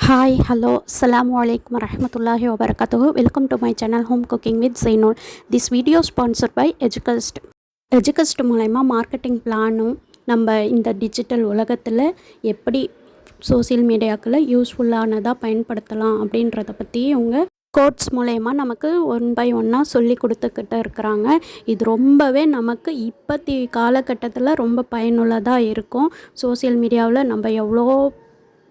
Hi, hello, Assalamu alaikum warahmatullahi wabarakatuh. Welcome to my channel Home Cooking with Zainul. This video sponsored by Educast. Educast மூலமா marketing பிளானும் நம்ம இந்த digital உலகத்தில் எப்படி social மீடியாக்களை யூஸ்ஃபுல்லானதாக பயன்படுத்தலாம் அப்படின்றத பற்றி அவங்க கோட்ஸ் மூலயமா நமக்கு ஒன் பை ஒன்னாக சொல்லி கொடுத்துக்கிட்டு இருக்கிறாங்க. இது ரொம்பவே நமக்கு இப்போத்தி காலகட்டத்தில் ரொம்ப பயனுள்ளதாக இருக்கும். சோசியல் மீடியாவில் நம்ம எவ்வளோ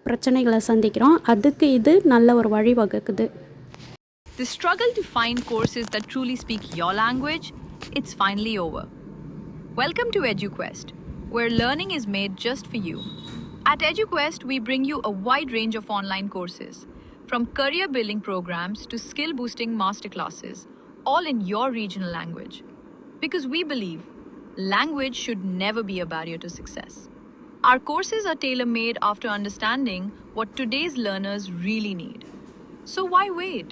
பிரச்சனைகளை சந்திக்கிறோம், அதுக்கு இது நல்ல ஒரு வழி வகுக்குது. The struggle to find courses that truly speak your language, it's finally over. Welcome to EduQuest, where learning is made just for you. At EduQuest, we bring you a wide range of online courses, from career building programs to skill boosting masterclasses, all in your regional language. Because we believe language should never be a barrier to success. Our courses are tailor-made after understanding what today's learners really need. So why wait?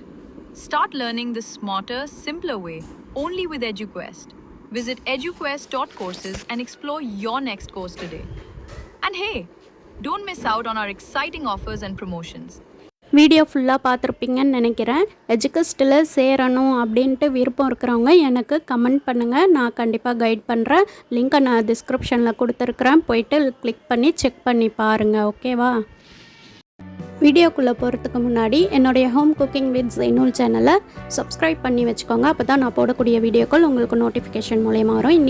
Start learning the smarter, simpler way only with EduQuest. Visit eduquest.courses and explore your next course today. And hey, don't miss out on our exciting offers and promotions. Video ஃபுல்லாக பார்த்துருப்பீங்கன்னு நினைக்கிறேன். எஜுகஸ்ட்டில் சேரணும் அப்படின்ட்டு விருப்பம் இருக்கிறவங்க எனக்கு comment பண்ணுங்கள், நான் கண்டிப்பாக கைட் பண்ணுறேன். லிங்க்கை நான் டிஸ்கிரிப்ஷனில் கொடுத்துருக்குறேன், போயிட்டு கிளிக் பண்ணி செக் பண்ணி பாருங்கள். ஓகேவா? வீடியோக்குள்ளே போகிறதுக்கு முன்னாடி என்னுடைய ஹோம் குக்கிங் வித் ஜெய்னூல் சேனலை சப்ஸ்கிரைப் பண்ணி வச்சுக்கோங்க. அப்போ தான் நான் போடக்கூடிய வீடியோக்கள் உங்களுக்கு நோட்டிஃபிகேஷன் மூலயமா வரும்.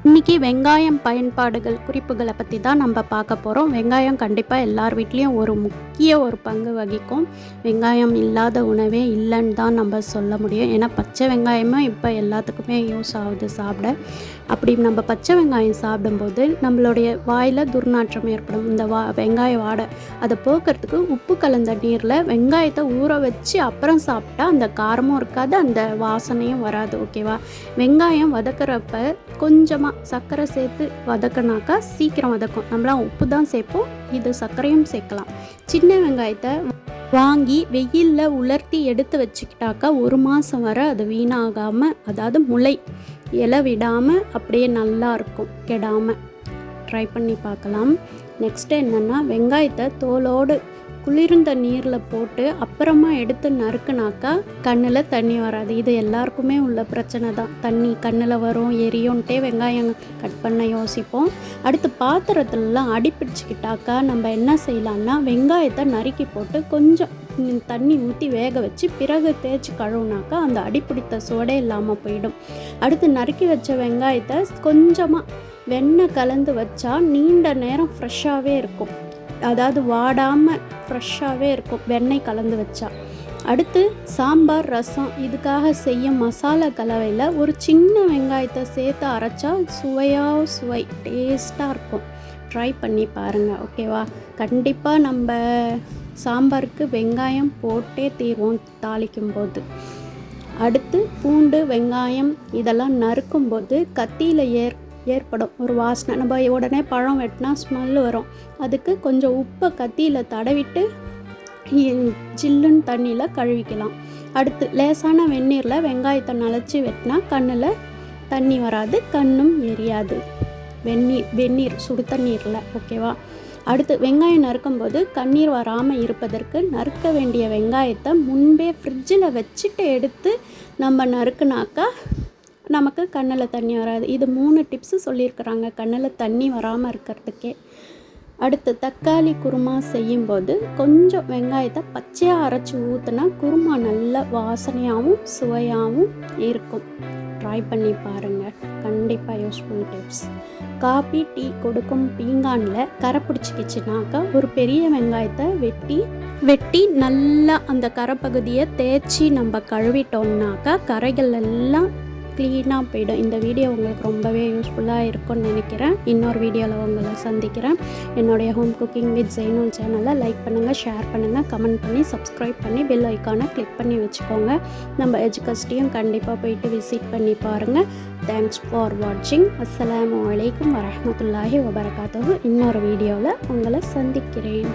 இன்றைக்கி வெங்காயம் பயன்பாடுகள் குறிப்புகளை பற்றி தான் நம்ம பார்க்க போகிறோம். வெங்காயம் கண்டிப்பாக எல்லார் வீட்லேயும் ஒரு முக்கிய ஒரு பங்கு வகிக்கும். வெங்காயம் இல்லாத உணவே இல்லைன்னு தான் நம்ம சொல்ல முடியும். ஏன்னா பச்சை வெங்காயமும் இப்போ எல்லாத்துக்குமே யூஸ் ஆகுது சாப்பிட. அப்படி நம்ம பச்சை வெங்காயம் சாப்பிடும்போது நம்மளுடைய வாயில் துர்நாற்றம் ஏற்படும். இந்த வெங்காய வாடை அதை போக்குறதுக்கு உப்பு கலந்த நீரில் வெங்காயத்தை ஊற வச்சு அப்புறம் சாப்பிட்டா அந்த காரமும் இருக்காது, அந்த வாசனையும் வராது. ஓகேவா? வெங்காயம் வதக்கிறப்ப கொஞ்சமாக சர்க்கரை சேர்த்து வதக்கினாக்கா சீக்கிரம் வதக்கும். நம்மளாம் உப்பு தான் சேர்ப்போம், இது சர்க்கரையும் சேர்க்கலாம். சின்ன வெங்காயத்தை வாங்கி வெயிலில் உலர்த்தி எடுத்து வச்சுக்கிட்டாக்கா 1 மாதம் வரை அது வீணாகாமல், அதாவது முளை இலை விடாமல் அப்படியே நல்லா இருக்கும், கெடாமல். ட்ரை பண்ணி பார்க்கலாம். நெக்ஸ்ட்டு என்னென்னா, வெங்காயத்தை தோலோடு குளிர்ந்த நீரில் போட்டு அப்புறமா எடுத்து நறுக்குனாக்கா கண்ணில் தண்ணி வராது. இது எல்லாருக்குமே உள்ள பிரச்சனை தான். தண்ணி கண்ணில் வரும், எரியும்ட்டே வெங்காயம் கட் பண்ண யோசிப்போம். அடுத்து பாத்திரத்துலலாம் அடிப்பிடிச்சிக்கிட்டாக்கா நம்ம என்ன செய்யலான்னா, வெங்காயத்தை நறுக்கி போட்டு கொஞ்சம் தண்ணி ஊற்றி வேக வச்சு பிறகு தேய்ச்சி கழுவுனாக்கா அந்த அடிப்பிடித்த சோடே இல்லாமல் போயிடும். அடுத்து நறுக்கி வச்ச வெங்காயத்தை கொஞ்சமாக வெண்ணெய் கலந்து வச்சா நீண்ட நேரம் ஃப்ரெஷ்ஷாகவே இருக்கும், அதாவது வாடாமல் ஃப்ரெஷ்ஷாகவே இருக்கும் வெண்ணெய் கலந்து வச்சா. அடுத்து சாம்பார், ரசம் இதுக்காக செய்யும் மசாலா கலவையில் ஒரு சின்ன வெங்காயத்தை சேர்த்து அரைச்சா சுவை டேஸ்ட்டாக இருக்கும். ட்ரை பண்ணி பாருங்கள். ஓகேவா? கண்டிப்பாக நம்ம சாம்பாருக்கு வெங்காயம் போட்டே தீர்வோம் தாளிக்கும் போது. அடுத்து பூண்டு, வெங்காயம் இதெல்லாம் நறுக்கும்போது கத்தியில் ஏற்படும் ஒரு வாசனை. நம்ம உடனே பழம் வெட்டினா ஸ்மெல் வரும். அதுக்கு கொஞ்சம் உப்பை கத்தியில் தடவிட்டு ஜில்லுன்னு தண்ணியில் கழுவிக்கலாம். அடுத்து லேசான வெந்நீரில் வெங்காயத்தை நனைச்சி வெட்டினா கண்ணில் தண்ணி வராது, கண்ணும் எரியாது. வெந்நீர் சுடு தண்ணீரில். ஓகேவா? அடுத்து வெங்காயம் நறுக்கும்போது கண்ணீர் வராமல் இருப்பதற்கு நறுக்க வேண்டிய வெங்காயத்தை முன்பே ஃப்ரிட்ஜில் வச்சுட்டு எடுத்து நம்ம நறுக்குனாக்கா நமக்கு கண்ணில் தண்ணி வராது. இது 3 டிப்ஸு சொல்லியிருக்கிறாங்க கண்ணில் தண்ணி வராமல் இருக்கிறதுக்கே. அடுத்து தக்காளி குருமா செய்யும்போது கொஞ்சம் வெங்காயத்தை பச்சையாக அரைச்சி ஊற்றினா குருமா நல்ல வாசனையாகவும் சுவையாகவும் இருக்கும். ட்ரை பண்ணி பாருங்கள், கண்டிப்பாக யூஸ்ஃபுல் டிப்ஸ். காபி, டீ கொடுக்கும் பீங்கானில் கரை பிடிச்சிக்கிச்சுனாக்கா ஒரு பெரிய வெங்காயத்தை வெட்டி நல்லா அந்த கரைப்பகுதியை தேய்ச்சி நம்ம கழுவிட்டோம்னாக்கா கரைகள் எல்லாம் க்ளீனாக போயிடும். இந்த வீடியோ உங்களுக்கு ரொம்பவே யூஸ்ஃபுல்லாக இருக்கும்னு நினைக்கிறேன். இன்னொரு வீடியோவில் உங்களை சந்திக்கிறேன். என்னுடைய ஹோம் குக்கிங் வித் ஜெய்னூல் சேனலை லைக் பண்ணுங்கள், ஷேர் பண்ணுங்கள், கமெண்ட் பண்ணி சப்ஸ்கிரைப் பண்ணி பெல் ஐக்கானை கிளிக் பண்ணி வச்சுக்கோங்க. நம்ம எஜுகஸ்ட்டையும் கண்டிப்பாக போயிட்டு விசிட் பண்ணி பாருங்கள். தேங்க்ஸ் ஃபார் வாட்சிங். அஸ்ஸலாமு அலைக்கும் வரஹ்மத்துல்லாஹி வபரகாத்துஹு. இன்னொரு வீடியோவில் உங்களை சந்திக்கிறேன்.